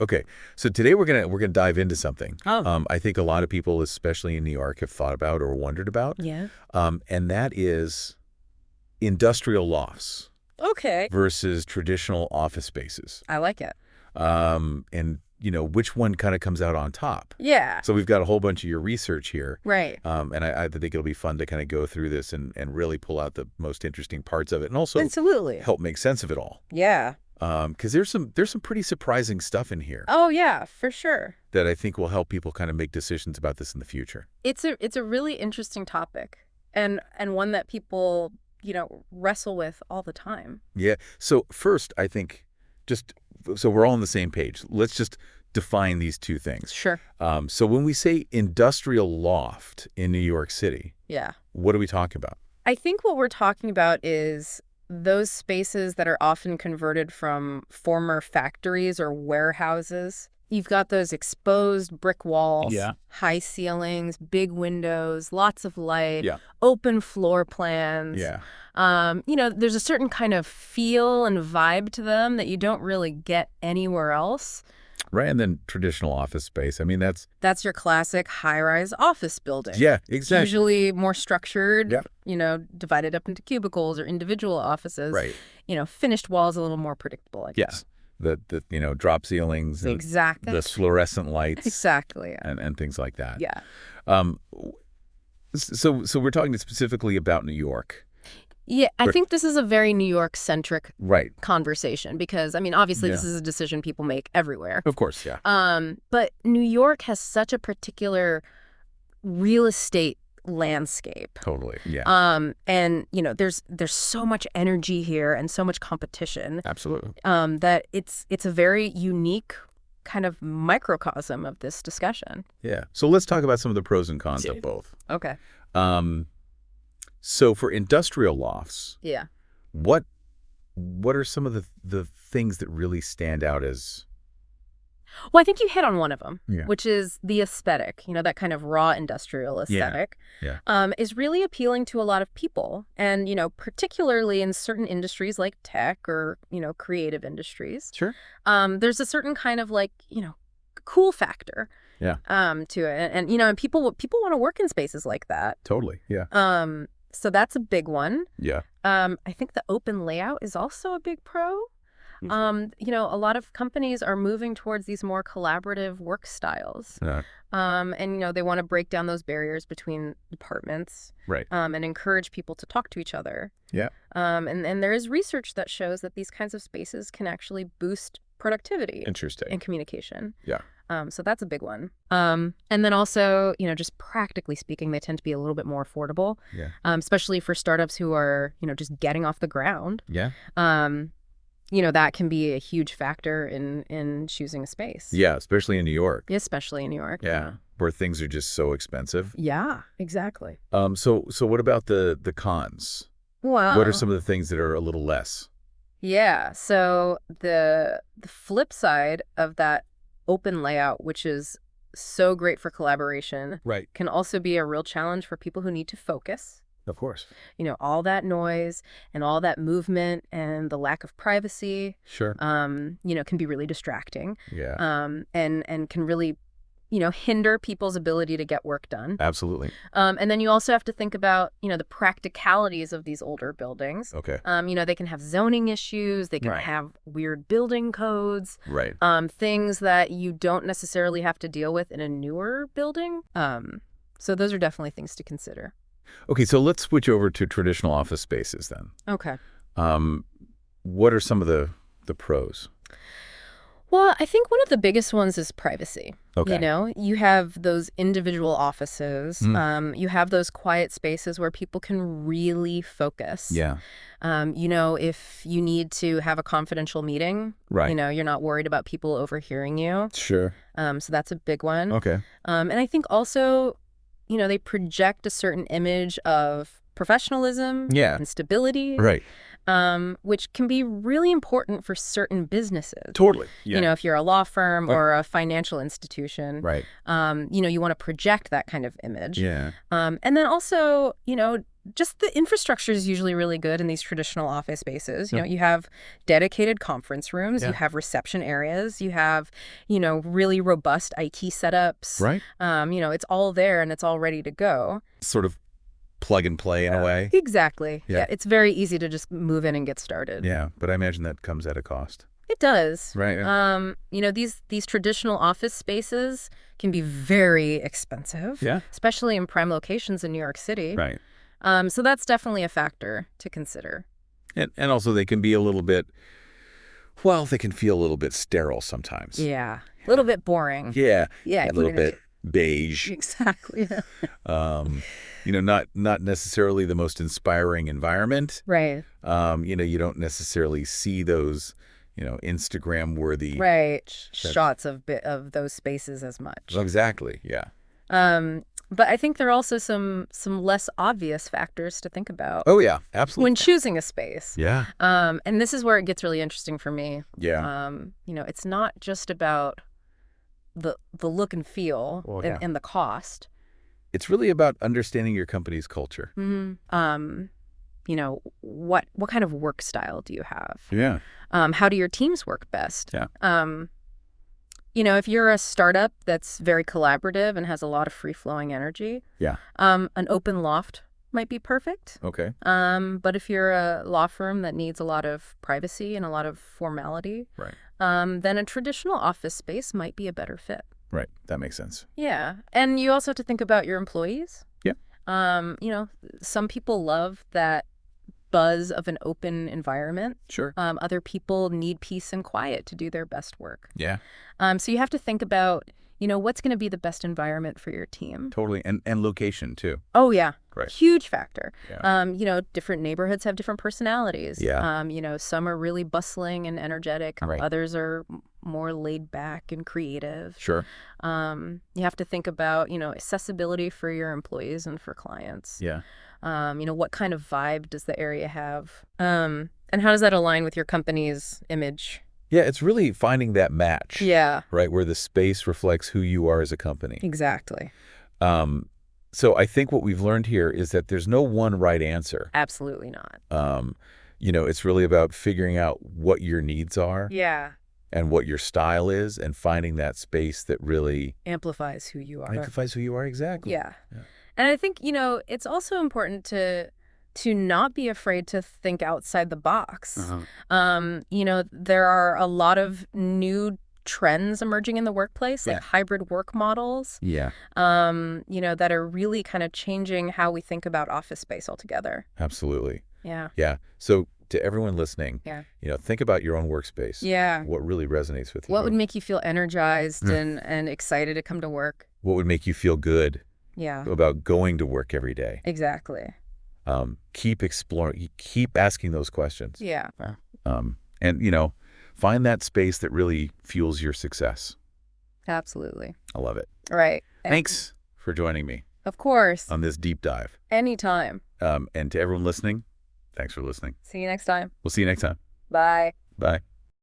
Okay. So today we're gonna dive into something. Oh. I think a lot of people, especially in New York, have thought about or wondered about. Yeah. And that is industrial lofts Okay. versus traditional office spaces. I like it. And which one kind of comes out on top? Yeah. So we've got a whole bunch of your research here. Right. And I think it'll be fun to kind of go through this and really pull out the most interesting parts of it, and also Absolutely. help make sense of it all. Yeah. Because there's some pretty surprising stuff in here Oh, yeah, for sure. that I think will help people kind of make decisions about this in the future. It's a really interesting topic and one that people, wrestle with all the time. Yeah. So first, I think so we're all on the same page. Let's just define these two things. Sure. So when we say industrial loft in New York City, Yeah. what are we talking about? I think what we're talking about is those spaces that are often converted from former factories or warehouses. You've got those exposed brick walls, Yeah. high ceilings, big windows, lots of light, Yeah. open floor plans. Yeah. There's a certain kind of feel and vibe to them that you don't really get anywhere else. Right. And then traditional office space. I mean, that's That's your classic high-rise office building. yeah, exactly. Usually more structured, Yep. divided up into cubicles or individual offices. Right. Finished walls a little more predictable, I Yeah. guess. The drop ceilings and Exactly. the fluorescent lights Exactly. Yeah. and things like that. Yeah. Um, so we're talking specifically about New York. Yeah, I But- think this is a very New York-centric Right. conversation because, obviously this Yeah. is a decision people make everywhere. Of course, yeah. But New York has such a particular real estate landscape. Totally. Yeah. And there's so much energy here and so much competition Absolutely. that it's a very unique kind of microcosm of this discussion. Yeah. So let's talk about some of the pros and cons of both. Okay. So for industrial lofts, Yeah. what are some of the things that really stand out as Well, I think you hit on one of them, Yeah. which is the aesthetic, that kind of raw industrial aesthetic, is really appealing to a lot of people. And, particularly in certain industries like tech or, creative industries, Sure. there's a certain kind of cool factor Yeah. to it. And people want to work in spaces like that. Totally. Yeah. So that's a big one. Yeah. I think the open layout is also a big pro. A lot of companies are moving towards these more collaborative work styles. Yeah. And they want to break down those barriers between departments. Right. And encourage people to talk to each other. Yeah. And there is research that shows that these kinds of spaces can actually boost productivity Interesting. and communication. Yeah. So that's a big one. And then also, just practically speaking, they tend to be a little bit more affordable, Yeah. especially for startups who are, just getting off the ground. Yeah. That can be a huge factor in choosing a space. Yeah. Especially in New York. Especially in New York. Yeah. Where things are just so expensive. Yeah, exactly. So what about the cons? Well, What are some of the things that are a little less? Yeah. So the flip side of that open layout, which is so great for collaboration, Right. can also be a real challenge for people who need to focus. Of course. All that noise and all that movement and the lack of privacy, Sure. can be really distracting. Yeah. And can really, hinder people's ability to get work done. Absolutely. And then you also have to think about, the practicalities of these older buildings. Okay. They can have zoning issues. They can Right. have weird building codes, Right. things that you don't necessarily have to deal with in a newer building. So those are definitely things to consider. Okay. So let's switch over to traditional office spaces then. Okay. What are some of the pros? Well, I think one of the biggest ones is privacy. Okay. You have those individual offices. You have those quiet spaces where people can really focus. Yeah. If you need to have a confidential meeting, Right. you're not worried about people overhearing you. Sure. So that's a big one. Okay. And I think also, they project a certain image of professionalism Yeah. and stability. Right. Which can be really important for certain businesses. Totally. Yeah. If you're a law firm or a financial institution, Right. you want to project that kind of image. Yeah. And then also, just the infrastructure is usually really good in these traditional office spaces. You Yeah. know, you have dedicated conference rooms, Yeah. you have reception areas, you have, really robust IT setups. Right. It's all there and it's all ready to go. Sort of plug and play in a way. Exactly. Yeah. Yeah. It's very easy to just move in and get started. Yeah, but I imagine that comes at a cost. It does. Right. Yeah. These traditional office spaces can be very expensive. Yeah. Especially in prime locations in New York City. Right. So that's definitely a factor to consider. And also they can be a little bit, well, they can feel a little bit sterile sometimes. Yeah. A little bit boring. Yeah. Yeah. A little bit beige. Exactly. Not necessarily the most inspiring environment. Right. You don't necessarily see those, Instagram worthy. Right. Shots of those spaces as much. Exactly. Yeah. But I think there are also some less obvious factors to think about. Oh yeah, absolutely. When choosing a space. Yeah. And this is where it gets really interesting for me. Yeah. It's not just about the look and feel and the cost. It's really about understanding your company's culture. Mm-hmm. What kind of work style do you have? Yeah. How do your teams work best? Yeah. If you're a startup that's very collaborative and has a lot of free-flowing energy, Yeah. an open loft might be perfect. Okay. But if you're a law firm that needs a lot of privacy and a lot of formality, Right. then a traditional office space might be a better fit. Right. That makes sense. Yeah. And you also have to think about your employees. Yeah. Some people love that buzz of an open environment. Sure. Other people need peace and quiet to do their best work. Yeah. So you have to think about, what's going to be the best environment for your team. Totally. And location too. Oh, yeah. Right. Huge factor. Yeah. Different neighborhoods have different personalities. Yeah. Some are really bustling and energetic. Right. Others are more laid back and creative. Sure. You have to think about, accessibility for your employees and for clients. Yeah. What kind of vibe does the area have? And how does that align with your company's image? Yeah, it's really finding that match. Yeah. Right, where the space reflects who you are as a company. Exactly. So I think what we've learned here is that there's no one right answer. Absolutely not. It's really about figuring out what your needs are. Yeah. And what your style is and finding that space that really amplifies who you are. Amplifies who you are, exactly. Yeah. And I think, it's also important to not be afraid to think outside the box. There are a lot of new trends emerging in the workplace, like hybrid work models. Yeah. That are really kind of changing how we think about office space altogether. Absolutely. Yeah. Yeah. So to everyone listening, think about your own workspace. Yeah. What really resonates with you? What would make you feel energized and excited to come to work? What would make you feel good? Yeah. About going to work every day? Exactly. Keep exploring, keep asking those questions. Yeah. And, find that space that really fuels your success. Absolutely. I love it. Right. Thanks for joining me. Of course. On this deep dive. Anytime. And to everyone listening, thanks for listening. See you next time. We'll see you next time. Bye. Bye.